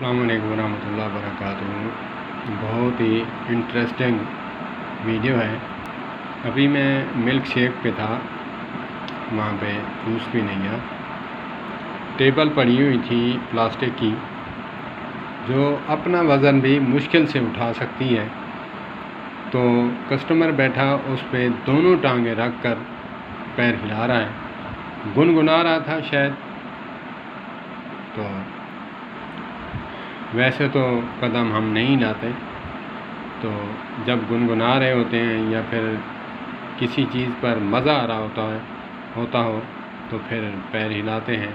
अस्सलाम वालेकुम वरहमतुल्लाहि वबरकातुहू। बहुत ही इंटरेस्टिंग वीडियो है। अभी मैं मिल्क शेक पे था, वहाँ पे जूस पीने गया। टेबल पड़ी हुई थी प्लास्टिक की, जो अपना वज़न भी मुश्किल से उठा सकती है। तो कस्टमर बैठा उस पे दोनों टांगें रख कर पैर हिला रहा है, गुनगुना रहा था शायद। तो वैसे तो कदम हम नहीं हिलाते, तो जब गुनगुना रहे होते हैं या फिर किसी चीज़ पर मज़ा आ रहा होता हो तो फिर पैर हिलाते हैं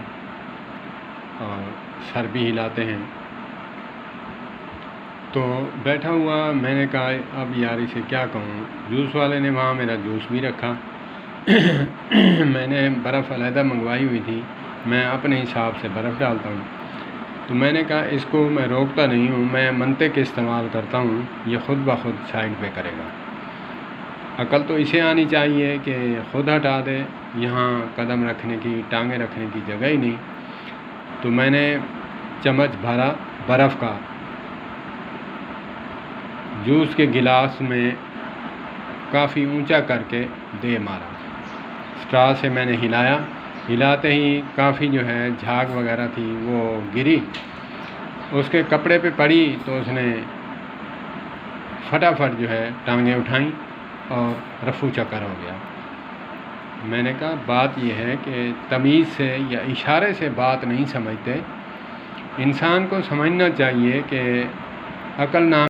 और सर भी हिलाते हैं। तो बैठा हुआ मैंने कहा अब यार इसे क्या कहूँ। जूस वाले ने वहाँ मेरा जूस भी रखा। मैंने बर्फ़ अलहदा मंगवाई हुई थी, मैं अपने हिसाब से बर्फ़ डालता हूँ। तो मैंने कहा इसको मैं रोकता नहीं हूँ, मैं मंतिक इस्तेमाल करता हूँ, ये ख़ुद ब खुद साइड पे करेगा। अकल तो इसे आनी चाहिए कि ख़ुद हटा दे, यहाँ कदम रखने की, टांगें रखने की जगह ही नहीं। तो मैंने चम्मच भरा बर्फ़ का, जूस के गिलास में काफ़ी ऊंचा करके दे मारा। स्ट्रा से मैंने हिलाया, हिलाते ही काफ़ी जो है झाग वगैरह थी वो गिरी, उसके कपड़े पे पड़ी। तो उसने फटाफट जो है टांगें उठाईं और रफू चक्कर हो गया। मैंने कहा बात यह है कि तमीज़ से या इशारे से बात नहीं समझते। इंसान को समझना चाहिए कि अकल नाम